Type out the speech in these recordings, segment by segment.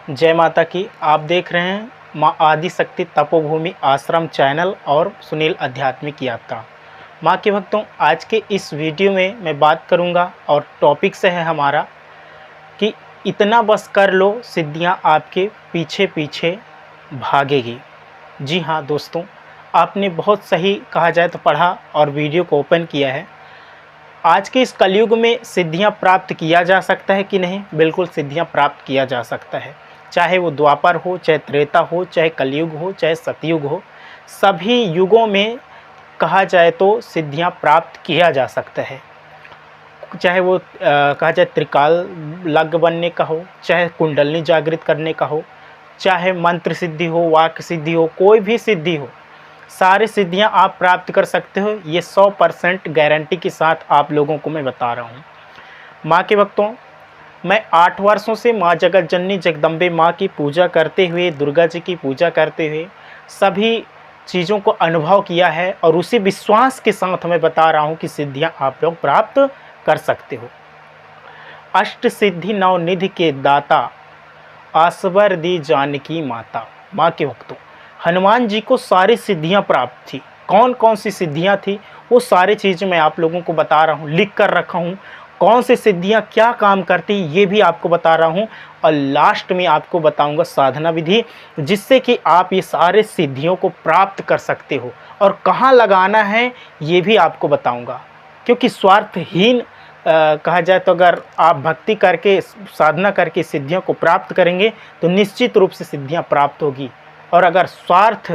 जय माता की। आप देख रहे हैं माँ आदिशक्ति तपोभूमि आश्रम चैनल और सुनील आध्यात्मिक यात्रा। माँ के भक्तों, आज के इस वीडियो में मैं बात करूंगा और टॉपिक से है हमारा कि इतना बस कर लो, सिद्धियां आपके पीछे पीछे भागेगी। जी हाँ दोस्तों, आपने बहुत सही कहा जाए तो पढ़ा और वीडियो को ओपन किया है। आज के इस कलयुग में सिद्धियां प्राप्त किया जा सकता है कि नहीं? बिल्कुल सिद्धियां प्राप्त किया जा सकता है, चाहे वो द्वापर हो, चाहे त्रेता हो, चाहे कलयुग हो, चाहे सतयुग हो। सभी युगों में कहा जाए तो सिद्धियां प्राप्त किया जा सकता है। चाहे वो कहा जाए त्रिकाल लग्न बनने का हो, चाहे कुंडलनी जागृत करने का हो, चाहे मंत्र सिद्धि हो, वाक्य सिद्धि हो, कोई भी सिद्धि हो, सारी सिद्धियां आप प्राप्त कर सकते हो। ये 100% गारंटी के साथ आप लोगों को मैं बता रहा हूँ। माँ के भक्तों, मैं 8 वर्षों से माँ जगत जननी जगदम्बे माँ की पूजा करते हुए, दुर्गा जी की पूजा करते हुए सभी चीज़ों को अनुभव किया है और उसी विश्वास के साथ मैं बता रहा हूँ कि सिद्धियाँ आप लोग प्राप्त कर सकते हो। अष्ट सिद्धि नवनिधि के दाता, आसवर दी जानकी माता। माँ के भक्तों, हनुमान जी को सारी सिद्धियाँ प्राप्त थी। कौन कौन सी सिद्धियाँ थी वो सारी चीज़ें मैं आप लोगों को बता रहा हूँ, लिख कर रखा हूँ। कौन सी सिद्धियाँ क्या काम करती ये भी आपको बता रहा हूँ और लास्ट में आपको बताऊंगा साधना विधि, जिससे कि आप ये सारे सिद्धियों को प्राप्त कर सकते हो और कहाँ लगाना है ये भी आपको बताऊंगा। क्योंकि स्वार्थहीन कहा जाए तो अगर आप भक्ति करके, साधना करके सिद्धियों को प्राप्त करेंगे तो निश्चित रूप से सिद्धियां प्राप्त होगी। और अगर स्वार्थ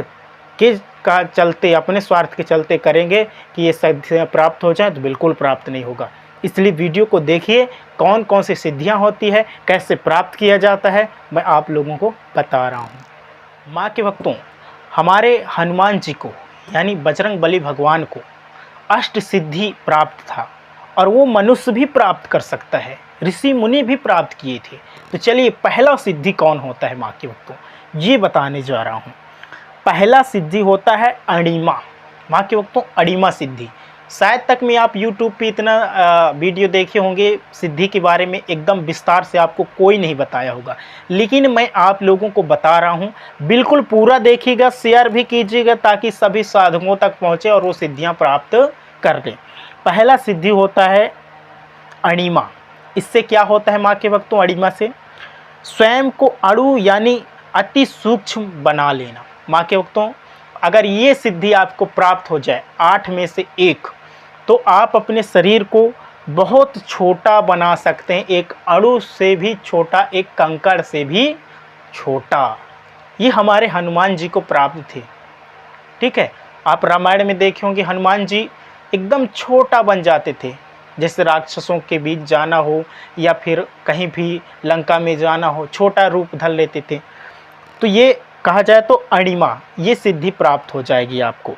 के का चलते, अपने स्वार्थ के चलते करेंगे कि ये सिद्धियां प्राप्त हो जाए तो बिल्कुल प्राप्त नहीं होगा। इसलिए वीडियो को देखिए, कौन कौन सी सिद्धियां होती है, कैसे प्राप्त किया जाता है, मैं आप लोगों को बता रहा हूँ। माँ के भक्तों, हमारे हनुमान जी को यानी बजरंग बली भगवान को अष्ट सिद्धि प्राप्त था और वो मनुष्य भी प्राप्त कर सकता है, ऋषि मुनि भी प्राप्त किए थे। तो चलिए, पहला सिद्धि कौन होता है माँ के भक्तों, ये बताने जा रहा हूँ। पहला सिद्धि होता है अणिमा। माँ के भक्तों, अणिमा सिद्धि शायद तक में आप YouTube पे इतना वीडियो देखे होंगे, सिद्धि के बारे में एकदम विस्तार से आपको कोई नहीं बताया होगा, लेकिन मैं आप लोगों को बता रहा हूँ। बिल्कुल पूरा देखिएगा, शेयर भी कीजिएगा ताकि सभी साधकों तक पहुँचे और वो सिद्धियाँ प्राप्त कर लें। पहला सिद्धि होता है अणिमा। इससे क्या होता है माँ के भक्तों? अणिमा से स्वयं को अणु यानी अति सूक्ष्म बना लेना। माँ के भक्तों, अगर ये सिद्धि आपको प्राप्त हो जाए 8 में से 1, तो आप अपने शरीर को बहुत छोटा बना सकते हैं, एक अणु से भी छोटा, एक कंकड़ से भी छोटा। ये हमारे हनुमान जी को प्राप्त थे। ठीक है, आप रामायण में देखे होंगे हनुमान जी एकदम छोटा बन जाते थे। जैसे राक्षसों के बीच जाना हो या फिर कहीं भी लंका में जाना हो, छोटा रूप धर लेते थे। तो ये कहा जाए तो अणिमा, ये सिद्धि प्राप्त हो जाएगी आपको।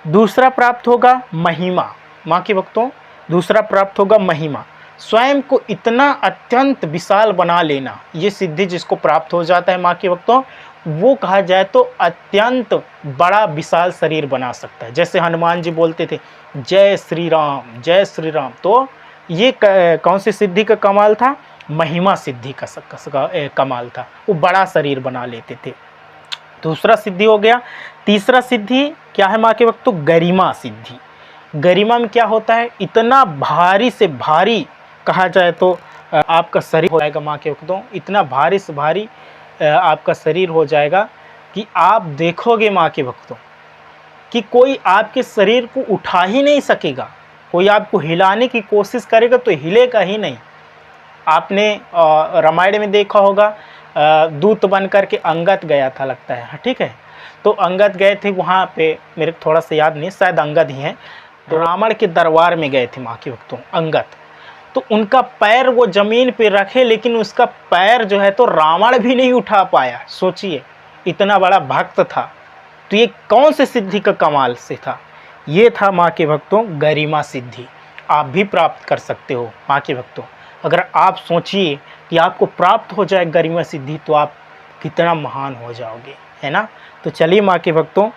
दूसरा प्राप्त होगा महिमा। माँ के भक्तों, दूसरा प्राप्त होगा महिमा। स्वयं को इतना अत्यंत विशाल बना लेना, ये सिद्धि जिसको प्राप्त हो जाता है माँ के भक्तों, वो कहा जाए तो अत्यंत बड़ा विशाल शरीर बना सकता है। जैसे हनुमान जी बोलते थे जय श्री राम, जय श्री राम। तो ये कौन सी सिद्धि का कमाल था? महिमा सिद्धि का कमाल था। वो बड़ा शरीर बना लेते थे। दूसरा सिद्धि हो गया। तीसरा सिद्धि क्या है माँ के भक्तों? गरिमा सिद्धि। गरिमा में क्या होता है? इतना भारी से भारी कहा जाए तो आपका शरीर हो जाएगा माँ के भक्तों, इतना भारी से भारी आपका शरीर हो जाएगा कि आप देखोगे माँ के भक्तों कि कोई आपके शरीर को उठा ही नहीं सकेगा। कोई आपको हिलाने की कोशिश करेगा तो हिलेगा ही नहीं। आपने रामायण में देखा होगा, दूत बन कर के अंगद गया था लगता है, ठीक है। तो अंगद गए थे वहाँ पे, मेरे को थोड़ा सा याद नहीं, शायद अंगद ही हैं। तो रावण के दरबार में गए थे माँ के भक्तों अंगद। तो उनका पैर वो ज़मीन पे रखे, लेकिन उसका पैर जो है तो रावण भी नहीं उठा पाया। सोचिए, इतना बड़ा भक्त था। तो ये कौन से सिद्धि का कमाल से था? ये था माँ के भक्तों गरिमा सिद्धि। आप भी प्राप्त कर सकते हो माँ के भक्तों। अगर आप सोचिए कि आपको प्राप्त हो जाए गरिमा सिद्धि तो आप कितना महान हो जाओगे, है ना। तो चलिए माँ के भक्तों,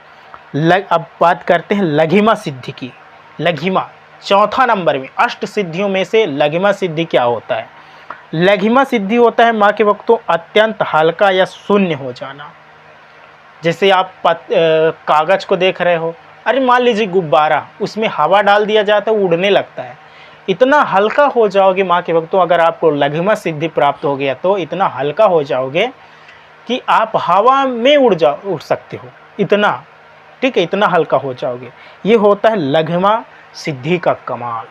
अब बात करते हैं लघिमा सिद्धि की। लघिमा चौथा नंबर में, अष्ट सिद्धियों में से लघिमा सिद्धि क्या होता है? लघिमा सिद्धि होता है माँ के भक्तों अत्यंत हल्का या शून्य हो जाना। जैसे आप कागज को देख रहे हो, अरे मान लीजिए गुब्बारा, उसमें हवा डाल दिया जाता है, उड़ने लगता है। इतना हल्का हो जाओगे माँ के भक्तों, अगर आपको लघिमा सिद्धि प्राप्त हो गया तो इतना हल्का हो जाओगे कि आप हवा में उड़ सकते हो, इतना, ठीक है, इतना हल्का हो जाओगे। ये होता है लघिमा सिद्धि का कमाल।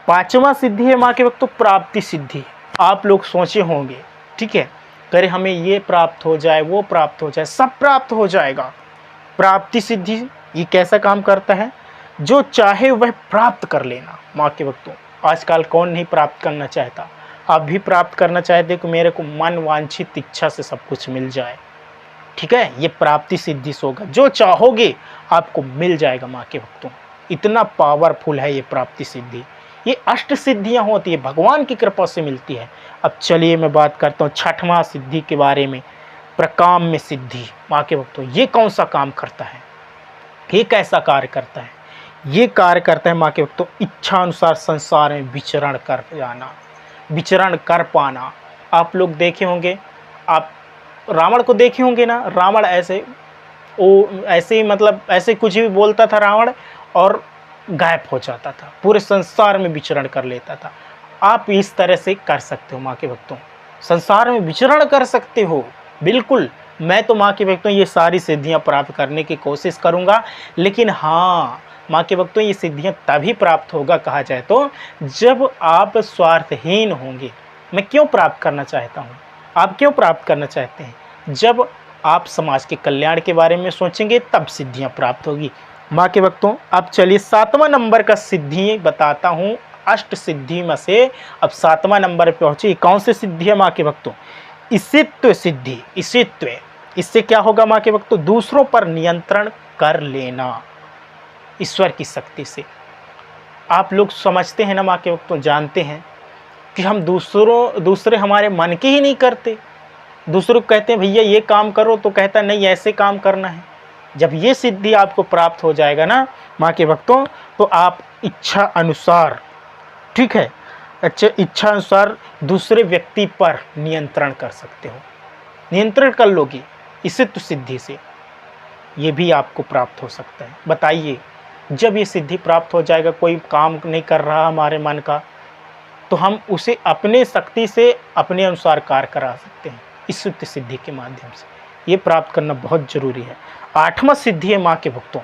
पांचवा सिद्धि है माँ के भक्तों प्राप्ति सिद्धि। आप लोग सोचे होंगे, ठीक है, करे हमें ये प्राप्त हो जाए, वो प्राप्त हो जाए, सब प्राप्त हो जाएगा। प्राप्ति सिद्धि ये कैसा काम करता है? जो चाहे वह प्राप्त कर लेना माँ के भक्तों। आजकल कौन नहीं प्राप्त करना चाहता? आप भी प्राप्त करना चाहते कि मेरे को मन वांछित इच्छा से सब कुछ मिल जाए, ठीक है, ये प्राप्ति सिद्धि से होगा। जो चाहोगे आपको मिल जाएगा माँ के भक्तों। इतना पावरफुल है ये प्राप्ति सिद्धि। ये अष्ट सिद्धियाँ होती है, भगवान की कृपा से मिलती है। अब चलिए मैं बात करता हूँ छठवां सिद्धि के बारे में, प्रकाम में सिद्धि। माँ के भक्तों ये कौन सा काम करता है? ये कैसा कार्य करता है? ये कार्य करता है माँ के भक्तों इच्छा अनुसार संसार में विचरण कर जाना, विचरण कर पाना। आप लोग देखे होंगे, आप रावण को देखे होंगे ना, रावण ऐसे ही मतलब ऐसे कुछ भी बोलता था रावण और गायब हो जाता था, पूरे संसार में विचरण कर लेता था। आप इस तरह से कर सकते हो माँ के भक्तों, संसार में विचरण कर सकते हो। बिल्कुल, मैं तो माँ के भक्तों ये सारी सिद्धियाँ प्राप्त करने की कोशिश करूँगा। लेकिन हाँ माँ के भक्तों ये सिद्धियाँ तभी प्राप्त होगा कहा जाए तो जब आप स्वार्थहीन होंगे। मैं क्यों प्राप्त करना चाहता हूँ, आप क्यों प्राप्त करना चाहते हैं? जब आप समाज के कल्याण के बारे में सोचेंगे तब सिद्धियाँ प्राप्त होगी माँ के भक्तों। अब चलिए 7वां नंबर का सिद्धि बताता हूँ, अष्ट सिद्धि में से अब 7वां नंबर पे पहुँची। कौन सी सिद्धि है माँ के भक्तों? ईशित्व सिद्धि। ईशित्व, इससे क्या होगा माँ के भक्तों? दूसरों पर नियंत्रण कर लेना ईश्वर की शक्ति से। आप लोग समझते हैं ना माँ के भक्तों, जानते हैं कि हम दूसरे हमारे मन के ही नहीं करते। दूसरों को कहते हैं भैया ये काम करो तो कहता नहीं ऐसे काम करना है। जब ये सिद्धि आपको प्राप्त हो जाएगा ना माँ के भक्तों, तो आप इच्छा अनुसार, ठीक है, अच्छा, इच्छा अनुसार दूसरे व्यक्ति पर नियंत्रण कर सकते हो, नियंत्रण कर लोगे इसे तो सिद्धि से। ये भी आपको प्राप्त हो सकता है। बताइए, जब ये सिद्धि प्राप्त हो जाएगा, कोई काम नहीं कर रहा हमारे मन का, तो हम उसे अपने शक्ति से अपने अनुसार कार्य करा सकते हैं इस सिद्धि के माध्यम से। ये प्राप्त करना बहुत जरूरी है। 8वां सिद्धि है माँ के भक्तों,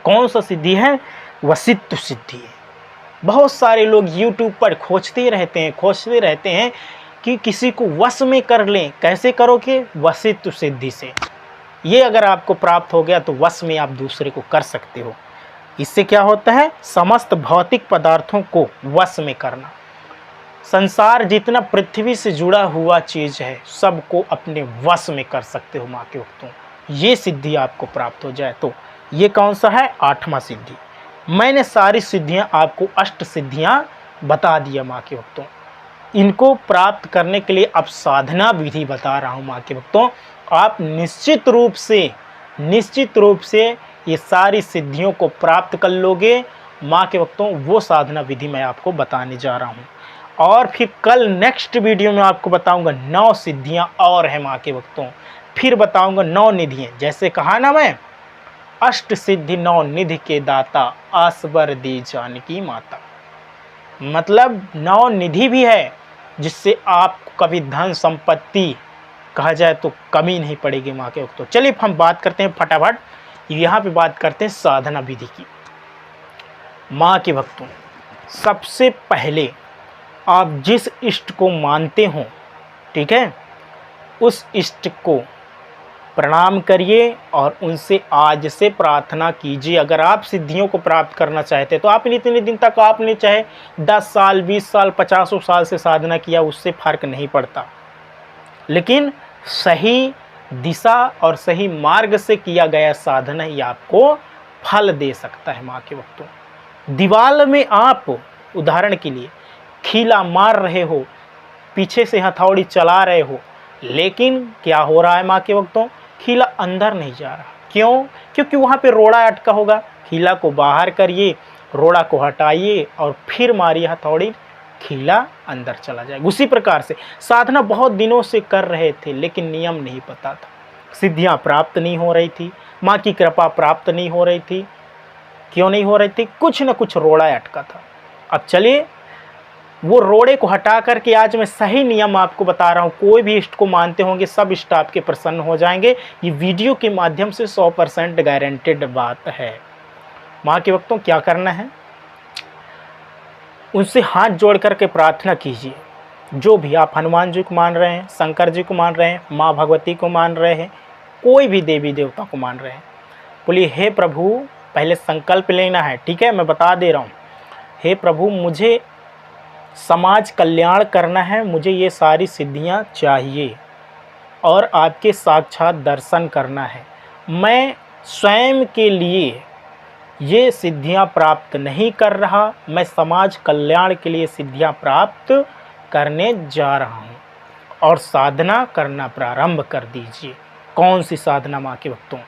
कौन सा सिद्धि है? वशित्व सिद्धि है। बहुत सारे लोग YouTube पर खोजते रहते हैं कि किसी को वश में कर लें। कैसे करोगे? वशित्व सिद्धि से। ये अगर आपको प्राप्त हो गया तो वश में आप दूसरे को कर सकते हो। इससे क्या होता है? समस्त भौतिक पदार्थों को वश में करना। संसार जितना पृथ्वी से जुड़ा हुआ चीज़ है सबको अपने वश में कर सकते हो माँ के भक्तों। ये सिद्धि आपको प्राप्त हो जाए तो ये कौन सा है? 8वां सिद्धि। मैंने सारी सिद्धियाँ आपको अष्ट सिद्धियाँ बता दिया माँ के भक्तों। इनको प्राप्त करने के लिए अब साधना विधि बता रहा हूँ माँ के भक्तों। आप निश्चित रूप से ये सारी सिद्धियों को प्राप्त कर लोगे माँ के भक्तों। वो साधना विधि मैं आपको बताने जा रहा हूँ और फिर कल नेक्स्ट वीडियो में आपको बताऊंगा 9 सिद्धियाँ और हैं माँ के भक्तों। फिर बताऊंगा 9 निधियाँ। जैसे कहा ना मैं, अष्ट सिद्धि 9 निधि के दाता, आसबर दी जानकी माता। मतलब 9 निधि भी है जिससे आपको कभी धन संपत्ति कहा जाए तो कमी नहीं पड़ेगी माँ के भक्तों। चलिए हम बात करते हैं फटाफट, यहाँ पे बात करते हैं साधना विधि की। माँ के भक्तों, सबसे पहले आप जिस इष्ट को मानते हो, ठीक है, उस इष्ट को प्रणाम करिए और उनसे आज से प्रार्थना कीजिए। अगर आप सिद्धियों को प्राप्त करना चाहते हैं तो आपने इतने दिन तक आपने चाहे 10 साल 20 साल 50 साल से साधना किया, उससे फर्क नहीं पड़ता। लेकिन सही दिशा और सही मार्ग से किया गया साधना ही आपको फल दे सकता है माँ के भक्तों। दीवार में आप उदाहरण के लिए खीला मार रहे हो, पीछे से हथौड़ी चला रहे हो, लेकिन क्या हो रहा है माँ के भक्तों? खीला अंदर नहीं जा रहा। क्यों? क्योंकि वहाँ पे रोड़ा अटका होगा। खीला को बाहर करिए, रोड़ा को हटाइए और फिर मारिए हथौड़ी, खीला अंदर चला जाएगा। उसी प्रकार से साधना बहुत दिनों से कर रहे थे लेकिन नियम नहीं पता था, सिद्धियां प्राप्त नहीं हो रही थी, माँ की कृपा प्राप्त नहीं हो रही थी। क्यों नहीं हो रही थी? कुछ न कुछ रोड़ा अटका था। अब चलिए वो रोड़े को हटा करके आज मैं सही नियम आपको बता रहा हूँ। कोई भी इष्ट को मानते होंगे सब इष्ट आपके प्रसन्न हो जाएंगे। ये वीडियो के माध्यम से 100% गारंटेड बात है। माँ के भक्तों क्या करना है, उनसे हाथ जोड़ करके प्रार्थना कीजिए। जो भी आप हनुमान जी को मान रहे हैं, शंकर जी को मान रहे हैं, माँ भगवती को मान रहे हैं, कोई भी देवी देवता को मान रहे हैं, बोलिए हे प्रभु, पहले संकल्प लेना है, ठीक है, मैं बता दे रहा हूँ। हे प्रभु, मुझे समाज कल्याण करना है, मुझे ये सारी सिद्धियाँ चाहिए और आपके साक्षात दर्शन करना है। मैं स्वयं के लिए ये सिद्धियां प्राप्त नहीं कर रहा, मैं समाज कल्याण के लिए सिद्धियां प्राप्त करने जा रहा हूं और साधना करना प्रारंभ कर दीजिए। कौन सी साधना माँ के भक्तों?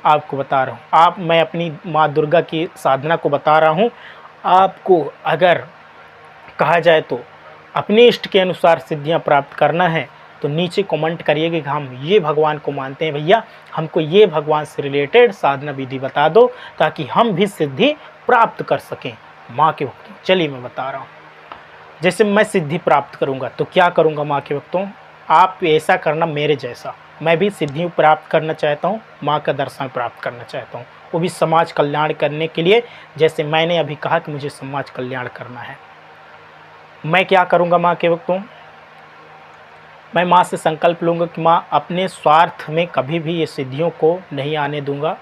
आपको बता रहा हूँ। मैं अपनी माँ दुर्गा की साधना को बता रहा हूँ। आपको अगर कहा जाए तो अपने इष्ट के अनुसार सिद्धियां प्राप्त करना है तो नीचे कमेंट करिएगा कि हम ये भगवान को मानते हैं भैया, हमको ये भगवान से रिलेटेड साधना विधि बता दो ताकि हम भी सिद्धि प्राप्त कर सकें। माँ के भक्तों चलिए मैं बता रहा हूँ। जैसे मैं सिद्धि प्राप्त करूँगा तो क्या करूँगा माँ के भक्तों, आप ऐसा करना मेरे जैसा। मैं भी सिद्धि प्राप्त करना चाहता हूँ, माँ का दर्शन प्राप्त करना चाहता हूँ, वो भी समाज कल्याण करने के लिए। जैसे मैंने अभी कहा कि मुझे समाज कल्याण करना है, मैं क्या करूँगा माँ के भक्तों, मैं माँ से संकल्प लूँगा कि माँ अपने स्वार्थ में कभी भी ये सिद्धियों को नहीं आने दूँगा,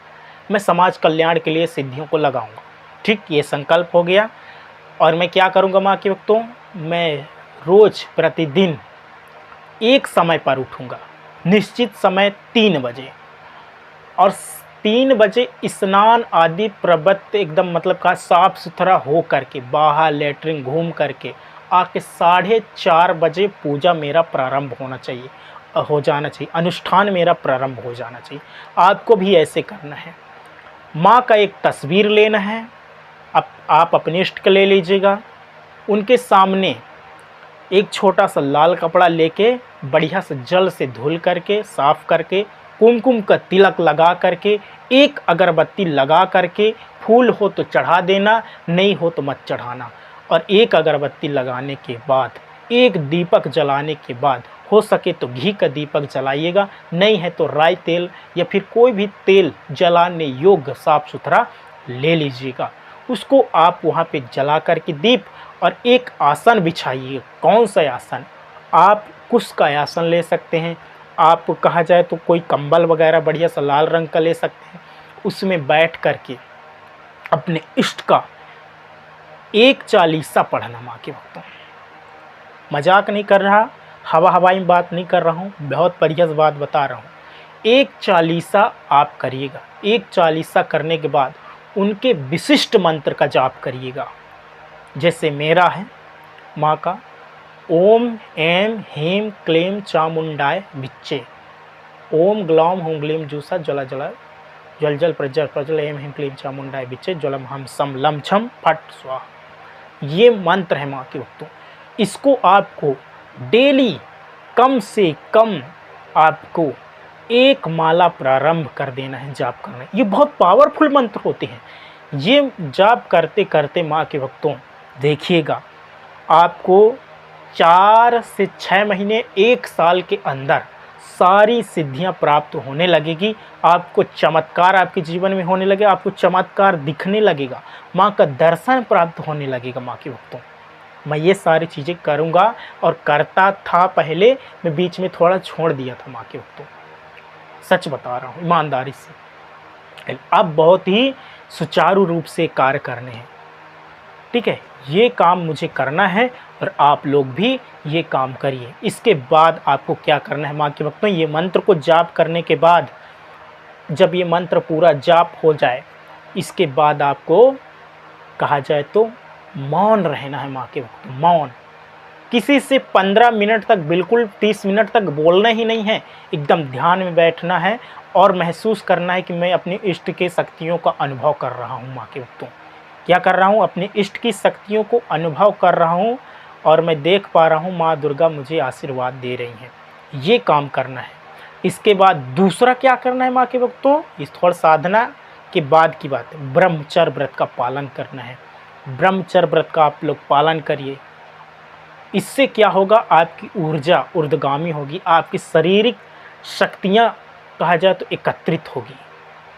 मैं समाज कल्याण के लिए सिद्धियों को लगाऊँगा। ठीक, ये संकल्प हो गया। और मैं क्या करूँगा माँ के भक्तों, मैं रोज़ प्रतिदिन एक समय पर उठूँगा, निश्चित समय 3 बजे, और 3 बजे स्नान आदि प्रवृत्त एकदम मतलब का साफ सुथरा हो करके बाहर लेटरिन घूम करके आके 4:30 बजे पूजा मेरा प्रारंभ हो जाना चाहिए, अनुष्ठान मेरा प्रारंभ हो जाना चाहिए। आपको भी ऐसे करना है। माँ का एक तस्वीर लेना है, आप अपने इष्ट का ले लीजिएगा, उनके सामने एक छोटा सा लाल कपड़ा लेके बढ़िया से जल से धुल करके साफ करके कुमकुम का तिलक लगा करके एक अगरबत्ती लगा करके, फूल हो तो चढ़ा देना, नहीं हो तो मत चढ़ाना। और एक अगरबत्ती लगाने के बाद, एक दीपक जलाने के बाद, हो सके तो घी का दीपक जलाइएगा, नहीं है तो राई तेल या फिर कोई भी तेल जलाने योग्य साफ सुथरा ले लीजिएगा। उसको आप वहाँ पे जला करके दीप, और एक आसन बिछाइए। कौन सा आसन? आप कुश का आसन ले सकते हैं, आप कहा जाए तो कोई कंबल वगैरह बढ़िया सा लाल रंग का ले सकते हैं। उसमें बैठ करके अपने इष्ट का एक चालीसा पढ़ना। माँ के भक्तों मजाक नहीं कर रहा, हवाई बात नहीं कर रहा हूँ, बहुत बढ़िया बात बता रहा हूँ। एक चालीसा आप करिएगा। एक चालीसा करने के बाद उनके विशिष्ट मंत्र का जाप करिएगा। जैसे मेरा है माँ का, ओम ऐं ह्रीं क्लीं चामुंडाय विच्चे, ओम ग्लौम हुं ग्लीं जूसा जला जला जल जल प्रज्वल प्रज्वल ऐं ह्रीं क्लीं चामुंडाय विच्चे ज्वलम हम सम लम छम फट स्वाहा। ये मंत्र है माँ के भक्तों। इसको आपको डेली कम से कम आपको एक माला प्रारंभ कर देना है, जाप करना है। ये बहुत पावरफुल मंत्र होते हैं। ये जाप करते करते माँ के भक्तों देखिएगा, आपको 4 से 6 महीने 1 साल के अंदर सारी सिद्धियां प्राप्त होने लगेगी। आपको चमत्कार आपके जीवन में होने लगेगा, आपको चमत्कार दिखने लगेगा, माँ का दर्शन प्राप्त होने लगेगा। माँ के भक्तों मैं ये सारी चीज़ें करूँगा और करता था पहले, मैं बीच में थोड़ा छोड़ दिया था माँ के भक्तों, सच बता रहा हूँ ईमानदारी से। अब बहुत ही सुचारू रूप से कार्य करने हैं, ठीक है। ये काम मुझे करना है और आप लोग भी ये काम करिए। इसके बाद आपको क्या करना है माँ के भक्तों, ये मंत्र को जाप करने के बाद, जब ये मंत्र पूरा जाप हो जाए, इसके बाद आपको कहा जाए तो मौन रहना है माँ के भक्तों। मौन, किसी से 15 मिनट तक, बिल्कुल 30 मिनट तक बोलना ही नहीं है। एकदम ध्यान में बैठना है और महसूस करना है कि मैं अपने इष्ट के शक्तियों का अनुभव कर रहा हूँ। माँ के भक्तों क्या कर रहा हूँ, अपने इष्ट की शक्तियों को अनुभव कर रहा हूँ और मैं देख पा रहा हूँ माँ दुर्गा मुझे आशीर्वाद दे रही हैं। ये काम करना है। इसके बाद दूसरा क्या करना है माँ के भक्तों, इस थोड़ा साधना के बाद की बात है, ब्रह्मचर्य व्रत का पालन करना है। ब्रह्मचर्य व्रत का आप लोग पालन करिए। इससे क्या होगा, आपकी ऊर्जा ऊर्ध्वगामी होगी, आपकी शारीरिक शक्तियाँ कहा जाए तो एकत्रित होगी।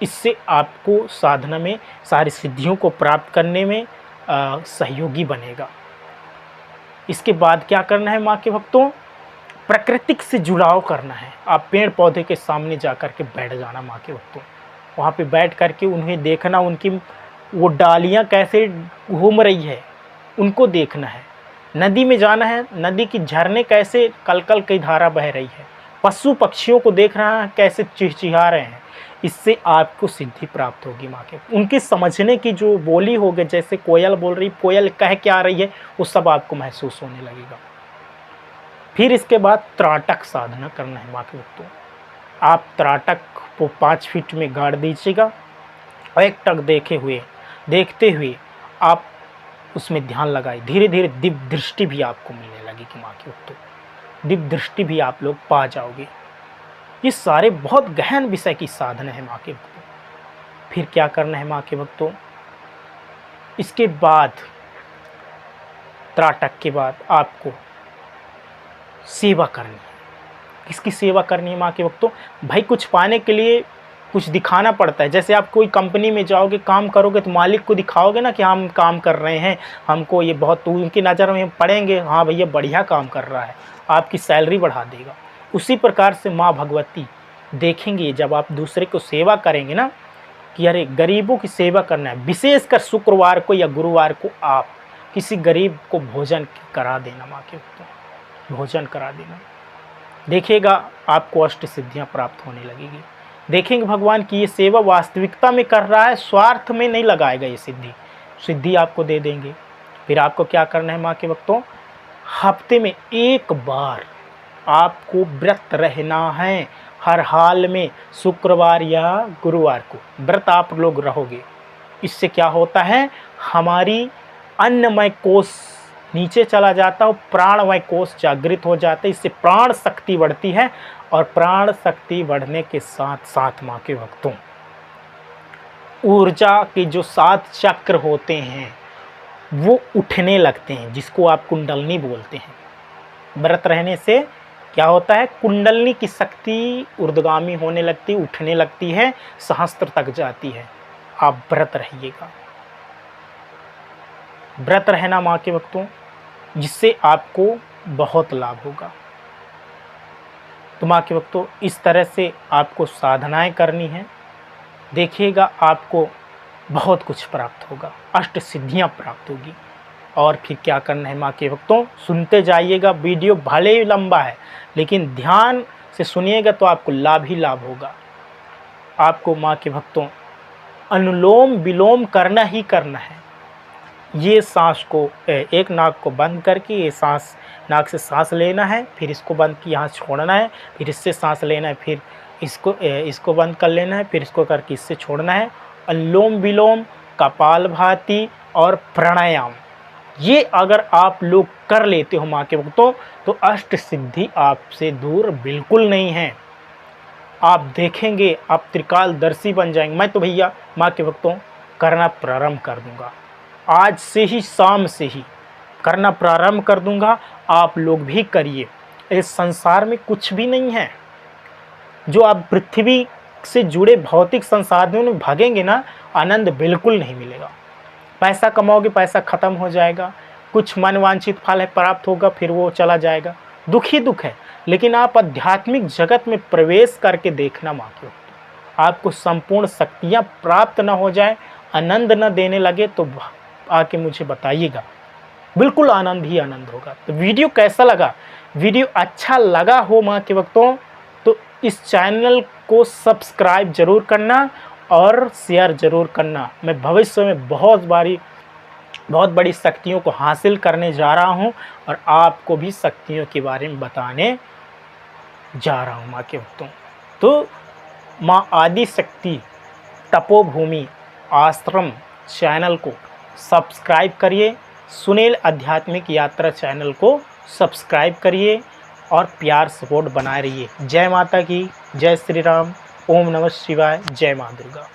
इससे आपको साधना में सारी सिद्धियों को प्राप्त करने में सहयोगी बनेगा। इसके बाद क्या करना है माँ के भक्तों, प्राकृतिक से जुड़ाव करना है। आप पेड़ पौधे के सामने जा कर के बैठ जाना माँ के भक्तों, वहाँ पे बैठ कर के उन्हें देखना, उनकी वो डालियाँ कैसे घूम रही है उनको देखना है। नदी में जाना है, नदी की झरने कैसे कलकल की धारा बह रही है, पशु पक्षियों को देख रहा है कैसे चिहचिहा रहे हैं। इससे आपको सिद्धि प्राप्त होगी माँ के। उनके समझने की जो बोली होगी, जैसे कोयल बोल रही, कोयल कह के आ रही है, वो सब आपको महसूस होने लगेगा। फिर इसके बाद त्राटक साधना करना है माँ के भक्तों। आप त्राटक को 5 फीट में गाड़ दीजिएगा और एक टक देखते हुए आप उसमें ध्यान लगाए। धीरे धीरे दिव्य दृष्टि भी आपको मिलने लगेगी माँ के भक्तों, दिव्य दृष्टि भी आप लोग पा जाओगे। ये सारे बहुत गहन विषय की साधना है माँ के भक्तों। फिर क्या करना है माँ के भक्तों, इसके बाद त्राटक के बाद आपको सेवा करनी है। किसकी सेवा करनी है माँ के भक्तों, भाई कुछ पाने के लिए कुछ दिखाना पड़ता है। जैसे आप कोई कंपनी में जाओगे, काम करोगे तो मालिक को दिखाओगे ना कि हम काम कर रहे हैं, हमको ये बहुत, तो उनकी नज़र में पड़ेंगे, हाँ भैया बढ़िया काम कर रहा है, आपकी सैलरी बढ़ा देगा। उसी प्रकार से माँ भगवती देखेंगे जब आप दूसरे को सेवा करेंगे ना, कि अरे गरीबों की सेवा करना है। विशेषकर शुक्रवार को या गुरुवार को आप किसी गरीब को भोजन करा देना माँ के भक्तों, भोजन करा देना। देखिएगा आपको अष्ट सिद्धियाँ प्राप्त होने लगेगी। देखेंगे भगवान की ये सेवा वास्तविकता में कर रहा है, स्वार्थ में नहीं लगाएगा, ये सिद्धि आपको दे देंगे। फिर आपको क्या करना है माँ के भक्तों, हफ्ते में एक बार आपको व्रत रहना है। हर हाल में शुक्रवार या गुरुवार को व्रत आप लोग रहोगे। इससे क्या होता है, हमारी अन्नमय कोश नीचे चला जाता है, प्राणमय कोश जागृत हो जाते हैं। इससे प्राण शक्ति बढ़ती है और प्राण शक्ति बढ़ने के साथ साथ माँ के भक्तों ऊर्जा के जो 7 चक्र होते हैं वो उठने लगते हैं, जिसको आप कुंडलनी बोलते हैं। व्रत रहने से क्या होता है, कुंडलनी की शक्ति ऊर्ध्वगामी होने लगती, उठने लगती है, सहस्त्र तक जाती है। आप व्रत रहिएगा, व्रत रहना माँ के भक्तों, जिससे आपको बहुत लाभ होगा। तो माँ के भक्तों इस तरह से आपको साधनाएं करनी है। देखिएगा आपको बहुत कुछ प्राप्त होगा, अष्ट सिद्धियाँ प्राप्त होगी। और फिर क्या करना है माँ के भक्तों, सुनते जाइएगा। वीडियो भले ही लंबा है लेकिन ध्यान से सुनिएगा तो आपको लाभ ही लाभ होगा। आपको माँ के भक्तों अनुलोम विलोम करना ही करना है। ये सांस को एक नाक को बंद करके ये सांस, नाक से सांस लेना है, फिर इसको बंद किया यहाँ छोड़ना है, फिर इससे सांस लेना है, फिर इसको बंद कर लेना है, फिर इसको करके इससे छोड़ना है। अनुलोम विलोम, कपालभाति और प्राणायाम, ये अगर आप लोग कर लेते हो माँ के भक्तों तो अष्ट सिद्धि आपसे दूर बिल्कुल नहीं है। आप देखेंगे आप त्रिकालदर्शी बन जाएंगे। मैं तो भैया माँ के भक्तों करना प्रारंभ कर दूंगा, आज से ही शाम से ही करना प्रारंभ कर दूंगा। आप लोग भी करिए। इस संसार में कुछ भी नहीं है जो आप पृथ्वी से जुड़े भौतिक संसाधनों में भागेंगे ना, आनंद बिल्कुल नहीं मिलेगा। पैसा कमाओगे, पैसा ख़त्म हो जाएगा, कुछ मनवांछित फल है प्राप्त होगा, फिर वो चला जाएगा, दुख ही दुख है। लेकिन आप आध्यात्मिक जगत में प्रवेश करके देखना माँ के, आपको संपूर्ण शक्तियाँ प्राप्त न हो जाए, आनंद न देने लगे तो आके मुझे बताइएगा, बिल्कुल आनंद ही आनंद होगा। तो वीडियो कैसा लगा, वीडियो अच्छा लगा हो माँ के भक्तों तो इस चैनल को सब्सक्राइब जरूर करना और शेयर जरूर करना। मैं भविष्य में बहुत बड़ी शक्तियों को हासिल करने जा रहा हूं और आपको भी शक्तियों के बारे में बताने जा रहा हूं माँ के भक्तों। तो माँ आदिशक्ति तपोभूमि आश्रम चैनल को सब्सक्राइब करिए सुनील आध्यात्मिक यात्रा चैनल को सब्सक्राइब करिए और प्यार सपोर्ट बनाए रहिए। जय माता की, जय श्री राम, ओम नमः शिवाय, जय माँ दुर्गा।